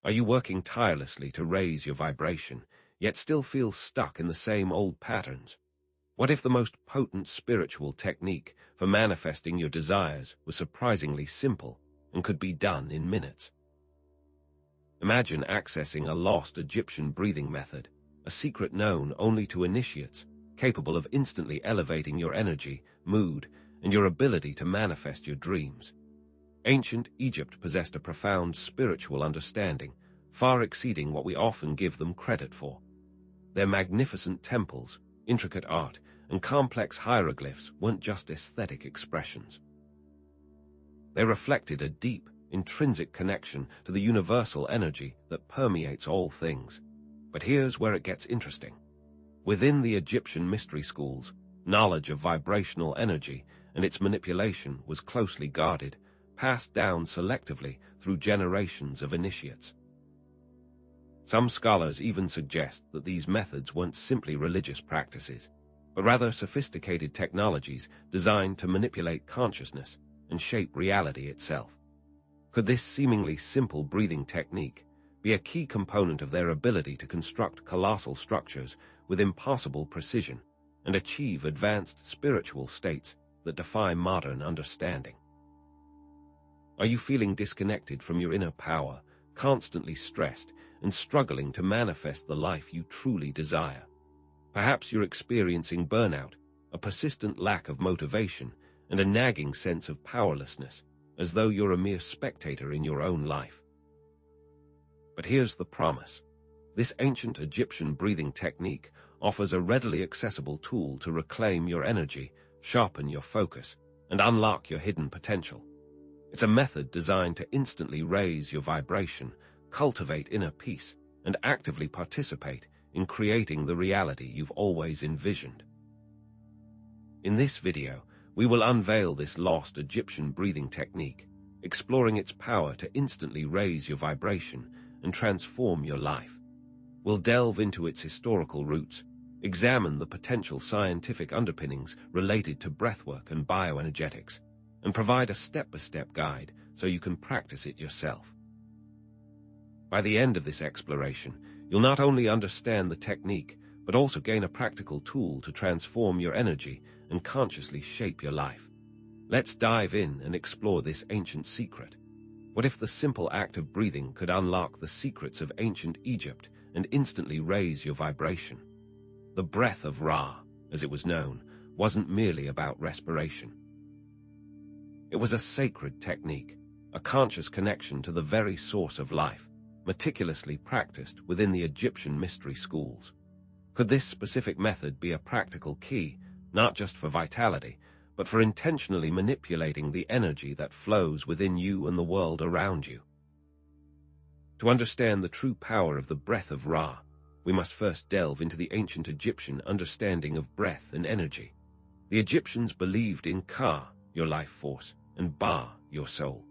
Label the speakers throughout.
Speaker 1: Are you working tirelessly to raise your vibration, yet still feel stuck in the same old patterns? What if the most potent spiritual technique for manifesting your desires was surprisingly simple and could be done in minutes? Imagine accessing a lost Egyptian breathing method, a secret known only to initiates, capable of instantly elevating your energy, mood, and your ability to manifest your dreams. Ancient Egypt possessed a profound spiritual understanding, far exceeding what we often give them credit for. Their magnificent temples, intricate art, and complex hieroglyphs weren't just aesthetic expressions. They reflected a deep, intrinsic connection to the universal energy that permeates all things. But here's where it gets interesting. Within the Egyptian mystery schools, knowledge of vibrational energy and its manipulation was closely guarded, passed down selectively through generations of initiates. Some scholars even suggest that these methods weren't simply religious practices, but rather sophisticated technologies designed to manipulate consciousness and shape reality itself. Could this seemingly simple breathing technique be a key component of their ability to construct colossal structures with impossible precision and achieve advanced spiritual states that defy modern understanding? Are you feeling disconnected from your inner power, constantly stressed and struggling to manifest the life you truly desire? Perhaps you're experiencing burnout, a persistent lack of motivation, and a nagging sense of powerlessness, as though you're a mere spectator in your own life. But here's the promise. This ancient Egyptian breathing technique offers a readily accessible tool to reclaim your energy, sharpen your focus, and unlock your hidden potential. It's a method designed to instantly raise your vibration, cultivate inner peace, and actively participate in creating the reality you've always envisioned. In this video, we will unveil this lost Egyptian breathing technique, exploring its power to instantly raise your vibration and transform your life. We'll delve into its historical roots, examine the potential scientific underpinnings related to breathwork and bioenergetics, and provide a step-by-step guide so you can practice it yourself. By the end of this exploration, you'll not only understand the technique, but also gain a practical tool to transform your energy and consciously shape your life. Let's dive in and explore this ancient secret. What if the simple act of breathing could unlock the secrets of ancient Egypt and instantly raise your vibration? The breath of Ra, as it was known, wasn't merely about respiration. It was a sacred technique, a conscious connection to the very source of life, meticulously practiced within the Egyptian mystery schools. Could this specific method be a practical key, not just for vitality, but for intentionally manipulating the energy that flows within you and the world around you? To understand the true power of the breath of Ra, we must first delve into the ancient Egyptian understanding of breath and energy. The Egyptians believed in Ka, your life force, and Ba, your soul.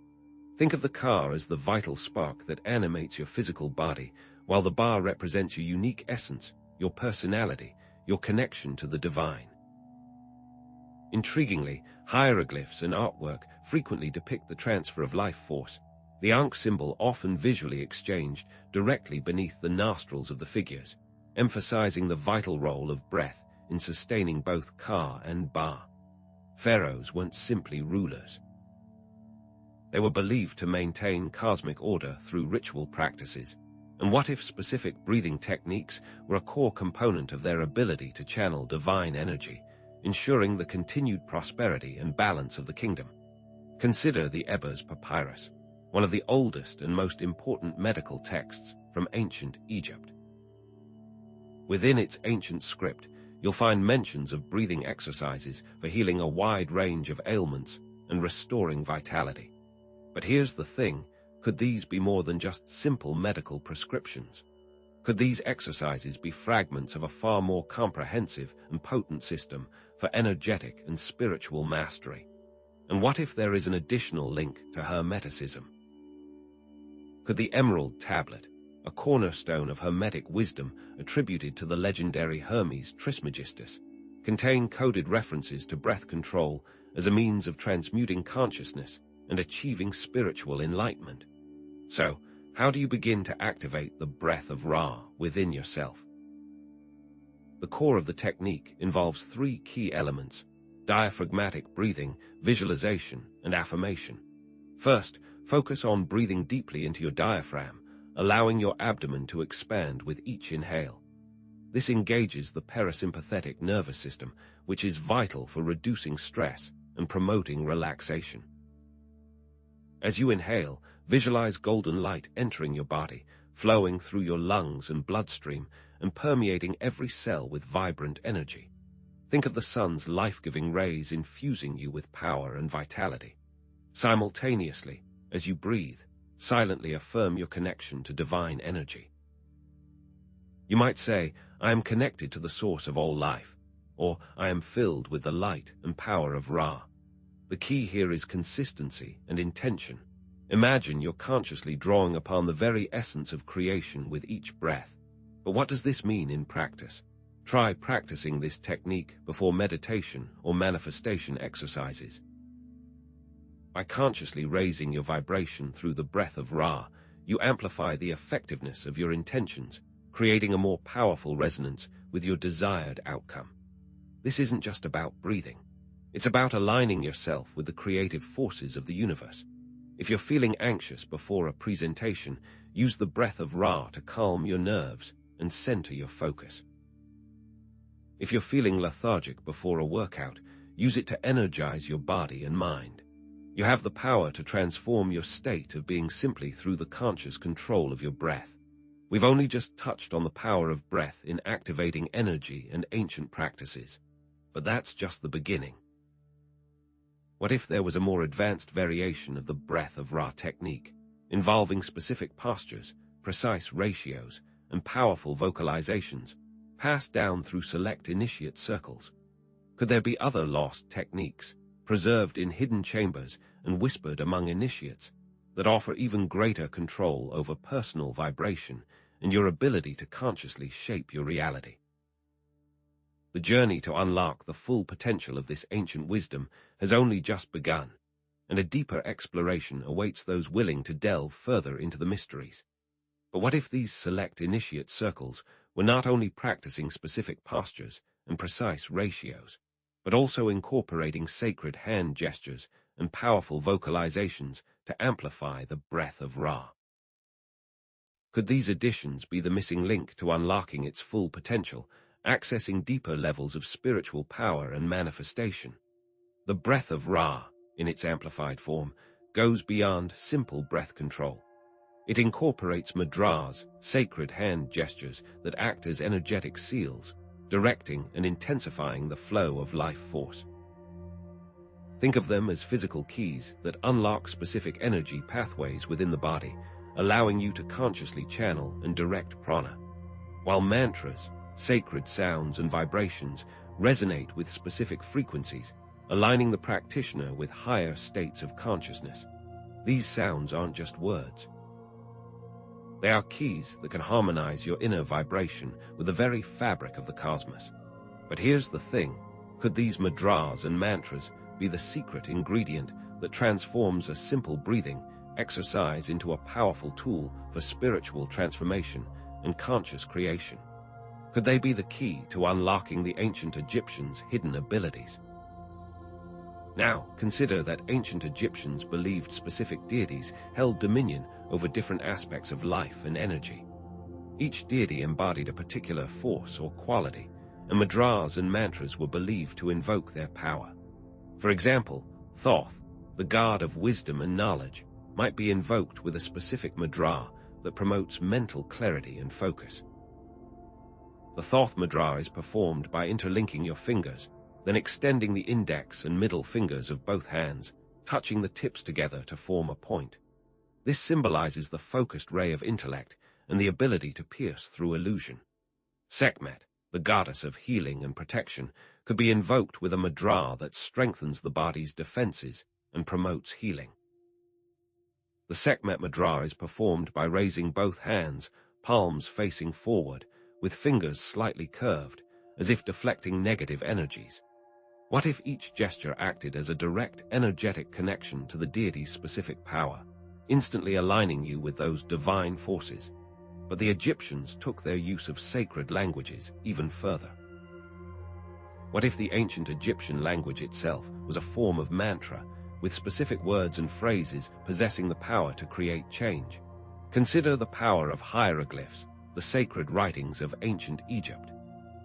Speaker 1: Think of the Ka as the vital spark that animates your physical body, while the Ba represents your unique essence, your personality, your connection to the divine. Intriguingly, hieroglyphs and artwork frequently depict the transfer of life force, the Ankh symbol often visually exchanged directly beneath the nostrils of the figures, emphasizing the vital role of breath in sustaining both Ka and Ba. Pharaohs weren't simply rulers. They were believed to maintain cosmic order through ritual practices. And what if specific breathing techniques were a core component of their ability to channel divine energy, ensuring the continued prosperity and balance of the kingdom? Consider the Ebers Papyrus, one of the oldest and most important medical texts from ancient Egypt. Within its ancient script, you'll find mentions of breathing exercises for healing a wide range of ailments and restoring vitality. But here's the thing. Could these be more than just simple medical prescriptions? Could these exercises be fragments of a far more comprehensive and potent system for energetic and spiritual mastery? And what if there is an additional link to Hermeticism? Could the Emerald Tablet, a cornerstone of Hermetic wisdom attributed to the legendary Hermes Trismegistus, contain coded references to breath control as a means of transmuting consciousness and achieving spiritual enlightenment? So, How do you begin to activate the breath of Ra within yourself? The core of the technique involves three key elements: diaphragmatic breathing, visualization, and affirmation. First, focus on breathing deeply into your diaphragm, allowing your abdomen to expand with each inhale. This engages the parasympathetic nervous system, which is vital for reducing stress and promoting relaxation. As you inhale, visualize golden light entering your body, flowing through your lungs and bloodstream, and permeating every cell with vibrant energy. Think of the sun's life-giving rays infusing you with power and vitality. Simultaneously, as you breathe, silently affirm your connection to divine energy. You might say, "I am connected to the source of all life," or "I am filled with the light and power of Ra." The key here is consistency and intention. Imagine you're consciously drawing upon the very essence of creation with each breath. But what does this mean in practice? Try practicing this technique before meditation or manifestation exercises. By consciously raising your vibration through the breath of Ra, you amplify the effectiveness of your intentions, creating a more powerful resonance with your desired outcome. This isn't just about breathing. It's about aligning yourself with the creative forces of the universe. If you're feeling anxious before a presentation, use the breath of Ra to calm your nerves and center your focus. If you're feeling lethargic before a workout, use it to energize your body and mind. You have the power to transform your state of being simply through the conscious control of your breath. We've only just touched on the power of breath in activating energy and ancient practices, but that's just the beginning. What if there was a more advanced variation of the breath of Ra technique, involving specific postures, precise ratios, and powerful vocalizations, passed down through select initiate circles? Could there be other lost techniques, preserved in hidden chambers and whispered among initiates, that offer even greater control over personal vibration and your ability to consciously shape your reality? The journey to unlock the full potential of this ancient wisdom has only just begun, and a deeper exploration awaits those willing to delve further into the mysteries. But what if these select initiate circles were not only practicing specific postures and precise ratios, but also incorporating sacred hand gestures and powerful vocalizations to amplify the breath of Ra? Could these additions be the missing link to unlocking its full potential, accessing deeper levels of spiritual power and manifestation? The breath of Ra, in its amplified form, goes beyond simple breath control. It incorporates mudras, sacred hand gestures that act as energetic seals, directing and intensifying the flow of life force. Think of them as physical keys that unlock specific energy pathways within the body, allowing you to consciously channel and direct prana, while mantras, sacred sounds and vibrations, resonate with specific frequencies, aligning the practitioner with higher states of consciousness. These sounds aren't just words. They are keys that can harmonize your inner vibration with the very fabric of the cosmos. But here's the thing: could these mudras and mantras be the secret ingredient that transforms a simple breathing exercise into a powerful tool for spiritual transformation and conscious creation? Could they be the key to unlocking the ancient Egyptians' hidden abilities? Now, consider that ancient Egyptians believed specific deities held dominion over different aspects of life and energy. Each deity embodied a particular force or quality, and mudras and mantras were believed to invoke their power. For example, Thoth, the god of wisdom and knowledge, might be invoked with a specific mudra that promotes mental clarity and focus. The Thoth mudra is performed by interlinking your fingers, then extending the index and middle fingers of both hands, touching the tips together to form a point. This symbolizes the focused ray of intellect and the ability to pierce through illusion. Sekhmet, the goddess of healing and protection, could be invoked with a mudra that strengthens the body's defenses and promotes healing. The Sekhmet mudra is performed by raising both hands, palms facing forward, with fingers slightly curved, as if deflecting negative energies. What if each gesture acted as a direct energetic connection to the deity's specific power, instantly aligning you with those divine forces. But the Egyptians took their use of sacred languages even further. What if the ancient Egyptian language itself was a form of mantra, with specific words and phrases possessing the power to create change? Consider the power of hieroglyphs, the sacred writings of ancient Egypt.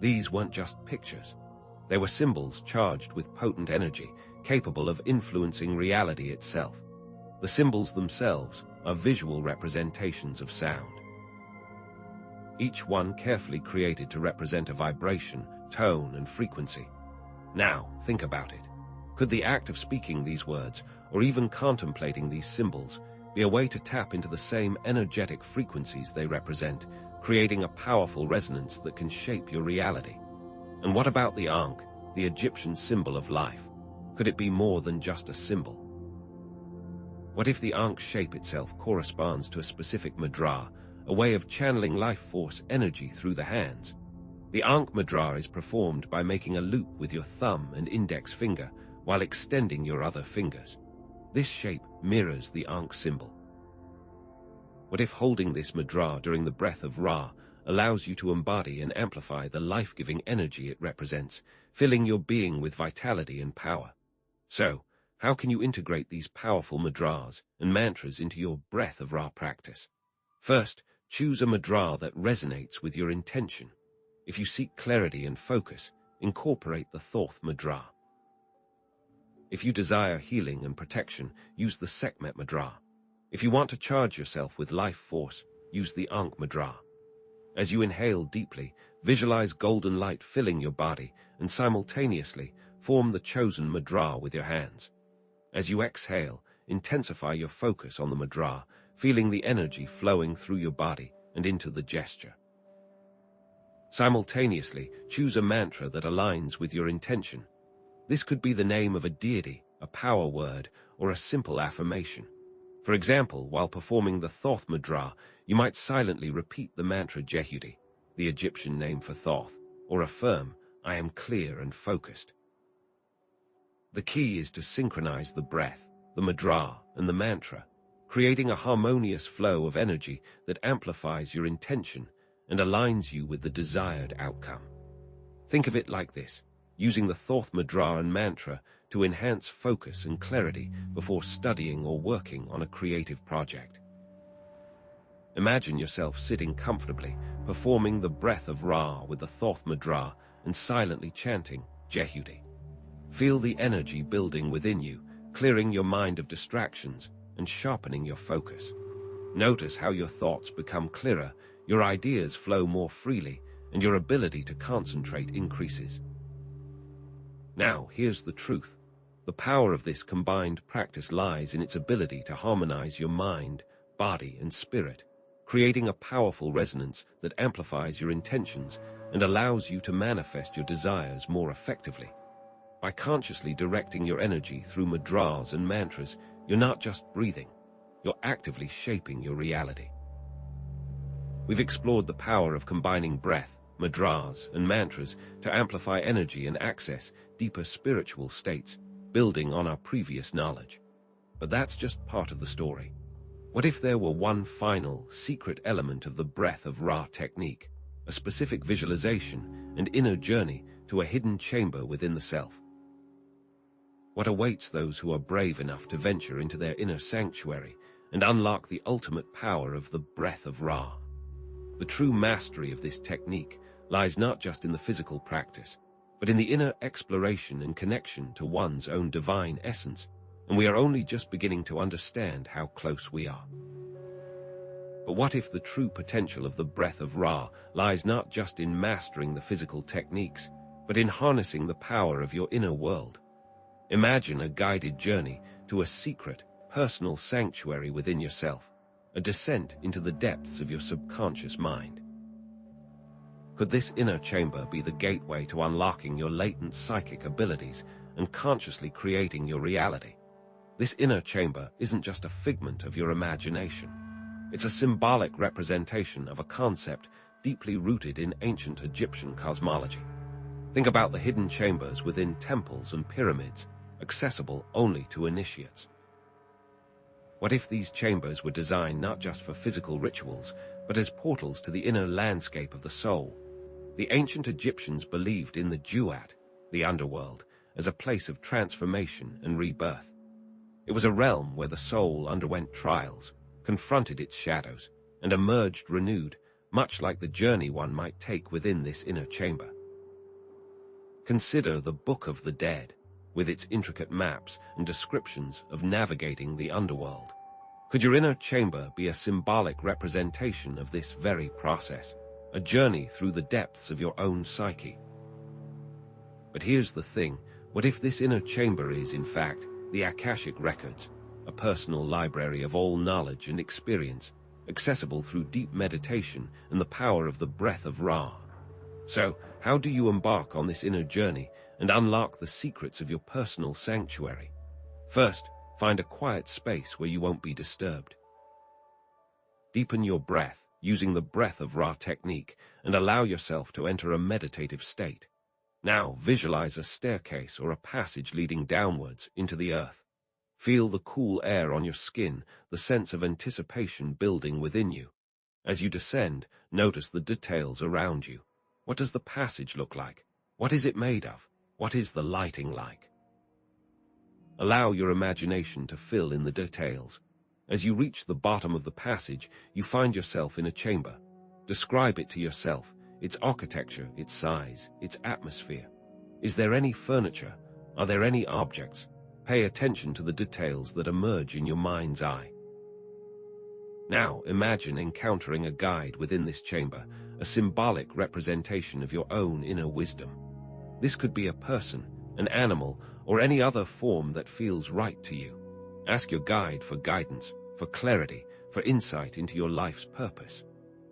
Speaker 1: These weren't just pictures. They were symbols charged with potent energy, capable of influencing reality itself. The symbols themselves are visual representations of sound, each one carefully created to represent a vibration, tone, and frequency. Now, think about it. Could the act of speaking these words, or even contemplating these symbols, be a way to tap into the same energetic frequencies they represent, creating a powerful resonance that can shape your reality? And what about the Ankh, the Egyptian symbol of life? Could it be more than just a symbol? What if the Ankh shape itself corresponds to a specific mudra, a way of channeling life force energy through the hands? The Ankh mudra is performed by making a loop with your thumb and index finger while extending your other fingers. This shape mirrors the Ankh symbol. What if holding this mudra during the breath of Ra allows you to embody and amplify the life-giving energy it represents, filling your being with vitality and power? So, how can you integrate these powerful mudras and mantras into your breath of Ra practice? First, choose a mudra that resonates with your intention. If you seek clarity and focus, incorporate the Thoth mudra. If you desire healing and protection, use the Sekhmet mudra. If you want to charge yourself with life force, use the Ankh mudra. As you inhale deeply, visualize golden light filling your body and simultaneously form the chosen mudra with your hands. As you exhale, intensify your focus on the mudra, feeling the energy flowing through your body and into the gesture. Simultaneously, choose a mantra that aligns with your intention. This could be the name of a deity, a power word, or a simple affirmation. For example, while performing the Thoth mudra, you might silently repeat the mantra Jehudi, the Egyptian name for Thoth, or affirm, "I am clear and focused." The key is to synchronize the breath, the mudra, and the mantra, creating a harmonious flow of energy that amplifies your intention and aligns you with the desired outcome. Think of it like this: using the Thoth mudra and mantra to enhance focus and clarity before studying or working on a creative project. Imagine yourself sitting comfortably, performing the breath of Ra with the Thoth mudra and silently chanting Jehudi. Feel the energy building within you, clearing your mind of distractions and sharpening your focus. Notice how your thoughts become clearer, your ideas flow more freely, and your ability to concentrate increases. Now, here's the truth. The power of this combined practice lies in its ability to harmonize your mind, body, and spirit, creating a powerful resonance that amplifies your intentions and allows you to manifest your desires more effectively. By consciously directing your energy through mudras and mantras, you're not just breathing, you're actively shaping your reality. We've explored the power of combining breath, mudras, and mantras to amplify energy and access deeper spiritual states, building on our previous knowledge. But that's just part of the story. What if there were one final, secret element of the breath of Ra technique, a specific visualization and inner journey to a hidden chamber within the self? What awaits those who are brave enough to venture into their inner sanctuary and unlock the ultimate power of the breath of Ra? The true mastery of this technique lies not just in the physical practice, but in the inner exploration and connection to one's own divine essence, and we are only just beginning to understand how close we are. But what if the true potential of the breath of Ra lies not just in mastering the physical techniques, but in harnessing the power of your inner world? Imagine a guided journey to a secret, personal sanctuary within yourself, a descent into the depths of your subconscious mind. Could this inner chamber be the gateway to unlocking your latent psychic abilities and consciously creating your reality? This inner chamber isn't just a figment of your imagination. It's a symbolic representation of a concept deeply rooted in ancient Egyptian cosmology. Think about the hidden chambers within temples and pyramids, accessible only to initiates. What if these chambers were designed not just for physical rituals, but as portals to the inner landscape of the soul? The ancient Egyptians believed in the duat, the underworld, as a place of transformation and rebirth. It was a realm where the soul underwent trials, confronted its shadows, and emerged renewed, much like the journey one might take within this inner chamber. Consider the Book of the Dead, with its intricate maps and descriptions of navigating the underworld. Could your inner chamber be a symbolic representation of this very process, a journey through the depths of your own psyche? But here's the thing, what if this inner chamber is, in fact, the Akashic Records, a personal library of all knowledge and experience, accessible through deep meditation and the power of the breath of Ra? So, how do you embark on this inner journey and unlock the secrets of your personal sanctuary? First, find a quiet space where you won't be disturbed. Deepen your breath using the breath of Ra technique and allow yourself to enter a meditative state. Now, visualize a staircase or a passage leading downwards into the earth. Feel the cool air on your skin, the sense of anticipation building within you. As you descend, notice the details around you. What does the passage look like? What is it made of? What is the lighting like? Allow your imagination to fill in the details. As you reach the bottom of the passage, you find yourself in a chamber. Describe it to yourself, its architecture, its size, its atmosphere. Is there any furniture? Are there any objects? Pay attention to the details that emerge in your mind's eye. Now, imagine encountering a guide within this chamber, a symbolic representation of your own inner wisdom. This could be a person, an animal, or any other form that feels right to you. Ask your guide for guidance, for clarity, for insight into your life's purpose.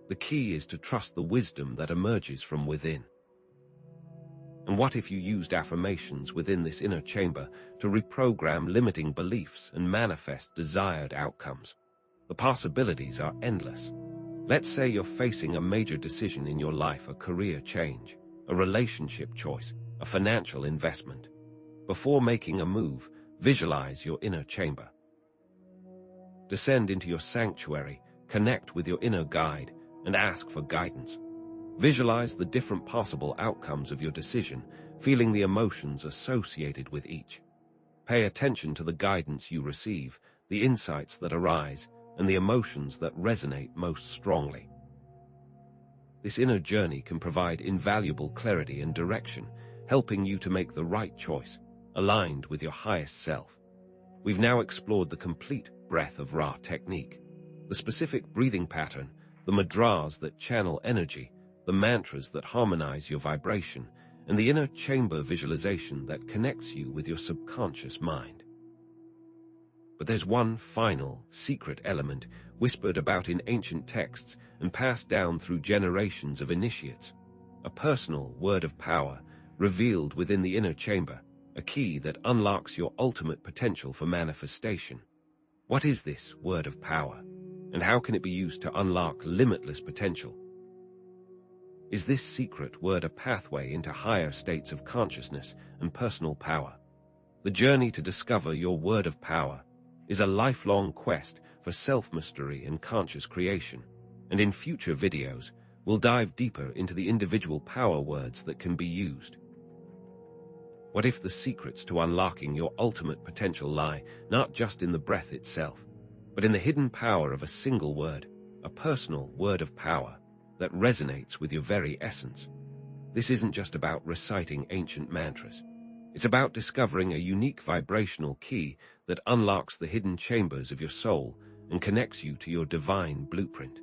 Speaker 1: The key is to trust the wisdom that emerges from within. And what if you used affirmations within this inner chamber to reprogram limiting beliefs and manifest desired outcomes? The possibilities are endless. Let's say you're facing a major decision in your life, a career change, a relationship choice, a financial investment. Before making a move, visualize your inner chamber. Descend into your sanctuary, connect with your inner guide, and ask for guidance. Visualize the different possible outcomes of your decision, feeling the emotions associated with each. Pay attention to the guidance you receive, the insights that arise, and the emotions that resonate most strongly. This inner journey can provide invaluable clarity and direction, helping you to make the right choice, aligned with your highest self. We've now explored the complete breath of Ra technique, the specific breathing pattern, the mudras that channel energy, the mantras that harmonize your vibration, and the inner chamber visualization that connects you with your subconscious mind. But there's one final, secret element whispered about in ancient texts and passed down through generations of initiates, a personal word of power revealed within the inner chamber, a key that unlocks your ultimate potential for manifestation. What is this word of power, and how can it be used to unlock limitless potential? Is this secret word a pathway into higher states of consciousness and personal power? The journey to discover your word of power is a lifelong quest for self-mastery and conscious creation, and in future videos, we'll dive deeper into the individual power words that can be used. What if the secrets to unlocking your ultimate potential lie not just in the breath itself, but in the hidden power of a single word, a personal word of power that resonates with your very essence? This isn't just about reciting ancient mantras. It's about discovering a unique vibrational key that unlocks the hidden chambers of your soul and connects you to your divine blueprint.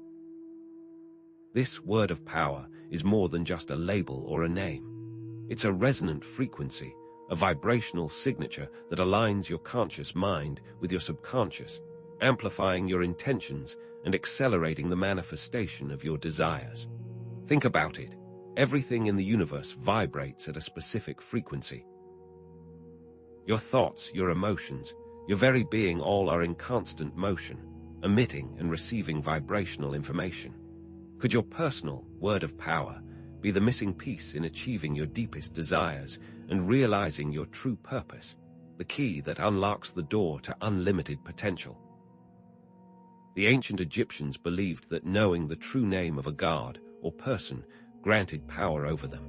Speaker 1: This word of power is more than just a label or a name. It's a resonant frequency, a vibrational signature that aligns your conscious mind with your subconscious, amplifying your intentions and accelerating the manifestation of your desires. Think about it. Everything in the universe vibrates at a specific frequency. Your thoughts, your emotions, your very being all are in constant motion, emitting and receiving vibrational information. Could your personal word of power be the missing piece in achieving your deepest desires and realizing your true purpose, the key that unlocks the door to unlimited potential? The ancient Egyptians believed that knowing the true name of a god or person granted power over them.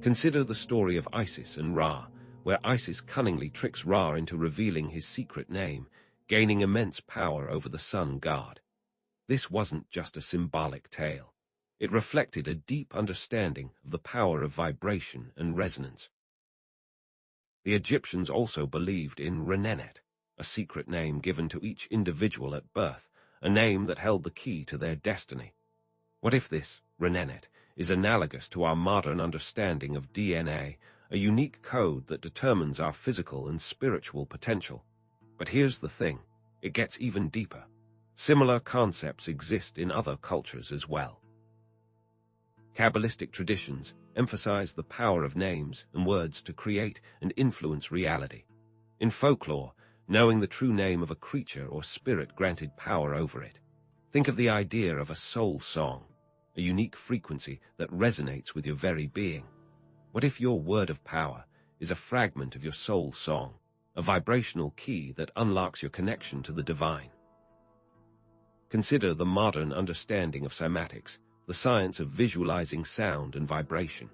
Speaker 1: Consider the story of Isis and Ra, where Isis cunningly tricks Ra into revealing his secret name, gaining immense power over the sun god. This wasn't just a symbolic tale. It reflected a deep understanding of the power of vibration and resonance. The Egyptians also believed in Renenet, a secret name given to each individual at birth, a name that held the key to their destiny. What if this, Renenet, is analogous to our modern understanding of DNA, a unique code that determines our physical and spiritual potential? But here's the thing, it gets even deeper. Similar concepts exist in other cultures as well. Kabbalistic traditions emphasize the power of names and words to create and influence reality. In folklore, knowing the true name of a creature or spirit granted power over it. Think of the idea of a soul song, a unique frequency that resonates with your very being. What if your word of power is a fragment of your soul song, a vibrational key that unlocks your connection to the divine? Consider the modern understanding of cymatics, the science of visualizing sound and vibration.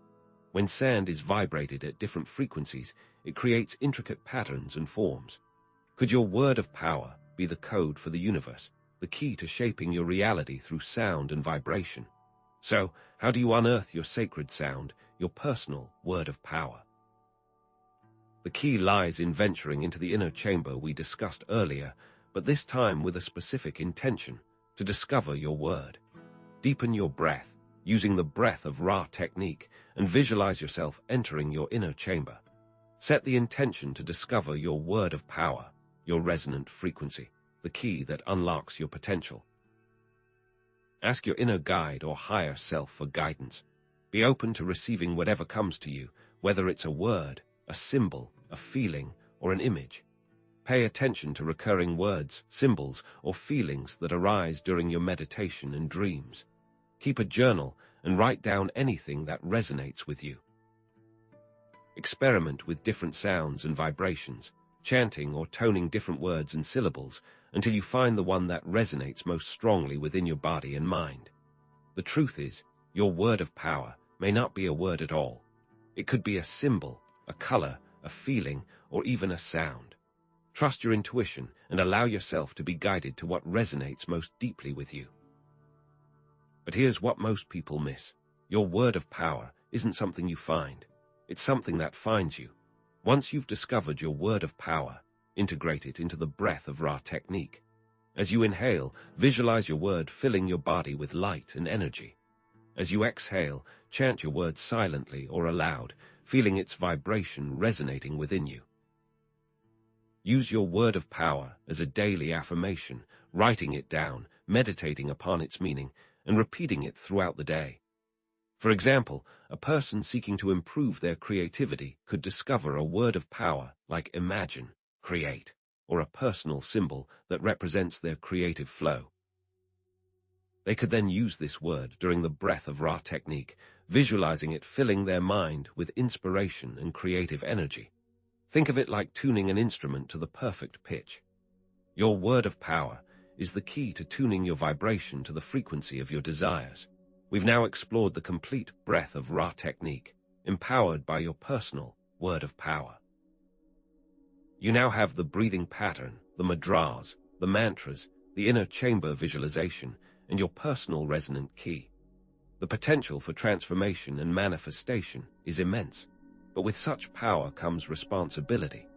Speaker 1: When sound is vibrated at different frequencies, it creates intricate patterns and forms. Could your word of power be the code for the universe, the key to shaping your reality through sound and vibration? So, how do you unearth your sacred sound, your personal word of power? The key lies in venturing into the inner chamber we discussed earlier, but this time with a specific intention, to discover your word. Deepen your breath, using the breath of Ra technique, and visualize yourself entering your inner chamber. Set the intention to discover your word of power, your resonant frequency, the key that unlocks your potential. Ask your inner guide or higher self for guidance. Be open to receiving whatever comes to you, whether it's a word, a symbol, a feeling, or an image. Pay attention to recurring words, symbols, or feelings that arise during your meditation and dreams. Keep a journal and write down anything that resonates with you. Experiment with different sounds and vibrations, chanting or toning different words and syllables until you find the one that resonates most strongly within your body and mind. The truth is, your word of power may not be a word at all. It could be a symbol, a color, a feeling, or even a sound. Trust your intuition and allow yourself to be guided to what resonates most deeply with you. But here's what most people miss. Your word of power isn't something you find. It's something that finds you. Once you've discovered your word of power, integrate it into the breath of Ra technique. As you inhale, visualize your word filling your body with light and energy. As you exhale, chant your word silently or aloud, feeling its vibration resonating within you. Use your word of power as a daily affirmation, writing it down, meditating upon its meaning, and repeating it throughout the day. For example, a person seeking to improve their creativity could discover a word of power like imagine, create, or a personal symbol that represents their creative flow. They could then use this word during the breath of Ra technique, visualizing it filling their mind with inspiration and creative energy. Think of it like tuning an instrument to the perfect pitch. Your word of power is the key to tuning your vibration to the frequency of your desires. We've now explored the complete breath of Ra technique, empowered by your personal word of power. You now have the breathing pattern, the mudras, the mantras, the inner chamber visualization, and your personal resonant key. The potential for transformation and manifestation is immense, but with such power comes responsibility.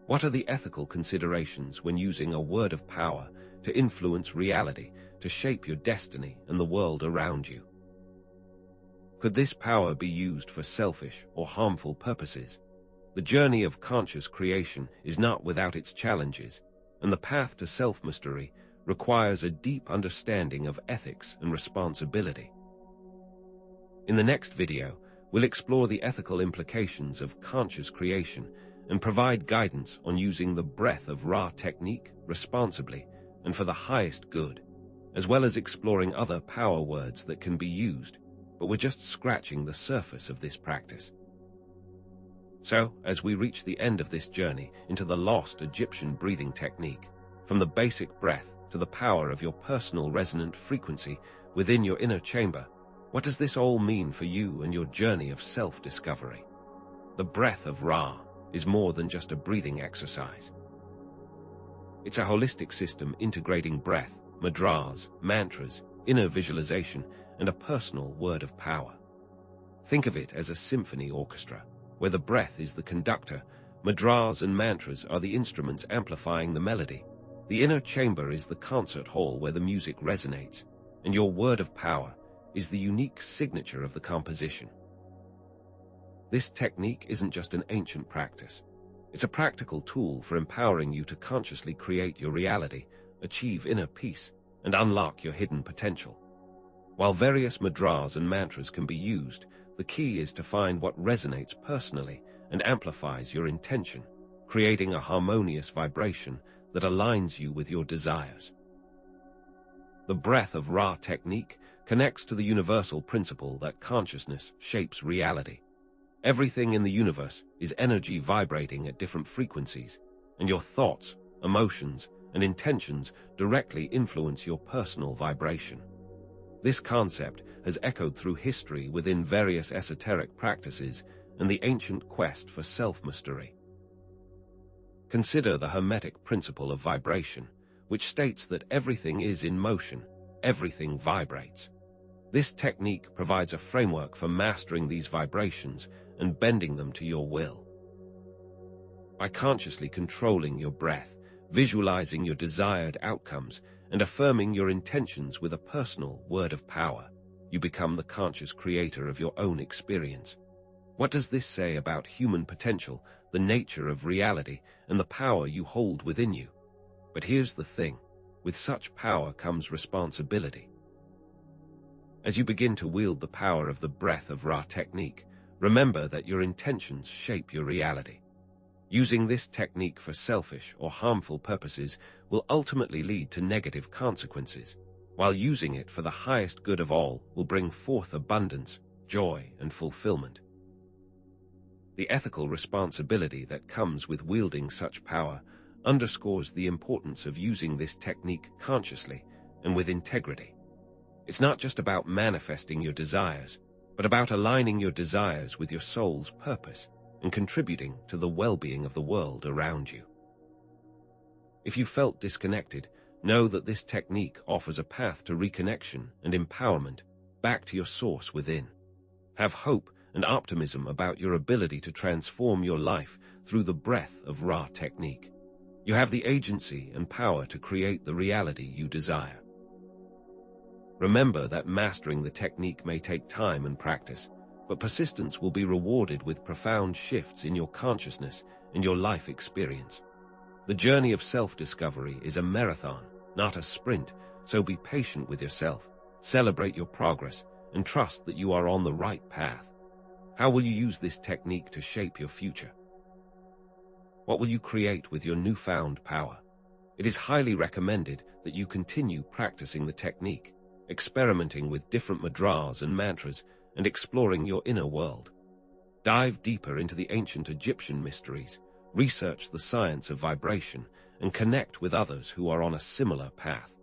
Speaker 1: What are the ethical considerations when using a word of power to influence reality, to shape your destiny and the world around you? Could this power be used for selfish or harmful purposes? The journey of conscious creation is not without its challenges, and the path to self-mastery requires a deep understanding of ethics and responsibility. In the next video, we'll explore the ethical implications of conscious creation and provide guidance on using the breath of Ra technique responsibly and for the highest good, as well as exploring other power words that can be used, but we're just scratching the surface of this practice. So, as we reach the end of this journey into the lost Egyptian breathing technique, from the basic breath to the power of your personal resonant frequency within your inner chamber. What does this all mean for you and your journey of self-discovery? The breath of Ra is more than just a breathing exercise. It's a holistic system integrating breath, mudras, mantras, inner visualization, and a personal word of power. Think of it as a symphony orchestra, where the breath is the conductor, mudras and mantras are the instruments amplifying the melody. The inner chamber is the concert hall where the music resonates, and your word of power is the unique signature of the composition. This technique isn't just an ancient practice. It's a practical tool for empowering you to consciously create your reality, achieve inner peace, and unlock your hidden potential. While various mudras and mantras can be used, the key is to find what resonates personally and amplifies your intention, creating a harmonious vibration that aligns you with your desires. The breath of Ra technique connects to the universal principle that consciousness shapes reality. Everything in the universe is energy vibrating at different frequencies, and your thoughts, emotions, and intentions directly influence your personal vibration. This concept has echoed through history within various esoteric practices and the ancient quest for self-mastery. Consider the Hermetic principle of vibration, which states that everything is in motion, everything vibrates. This technique provides a framework for mastering these vibrations and bending them to your will. By consciously controlling your breath, visualizing your desired outcomes, and affirming your intentions with a personal word of power, you become the conscious creator of your own experience. What does this say about human potential, the nature of reality, and the power you hold within you? But here's the thing, with such power comes responsibility. As you begin to wield the power of the breath of Ra technique, remember that your intentions shape your reality. Using this technique for selfish or harmful purposes will ultimately lead to negative consequences, while using it for the highest good of all will bring forth abundance, joy, and fulfillment. The ethical responsibility that comes with wielding such power underscores the importance of using this technique consciously and with integrity. It's not just about manifesting your desires, but about aligning your desires with your soul's purpose and contributing to the well-being of the world around you. If you felt disconnected, know that this technique offers a path to reconnection and empowerment back to your source within. Have hope and optimism about your ability to transform your life through the breath of Ra technique. You have the agency and power to create the reality you desire. Remember that mastering the technique may take time and practice, but persistence will be rewarded with profound shifts in your consciousness and your life experience. The journey of self-discovery is a marathon, not a sprint, so be patient with yourself, celebrate your progress, and trust that you are on the right path. How will you use this technique to shape your future? What will you create with your newfound power? It is highly recommended that you continue practicing the technique, experimenting with different mudras and mantras, and exploring your inner world. Dive deeper into the ancient Egyptian mysteries, research the science of vibration, and connect with others who are on a similar path.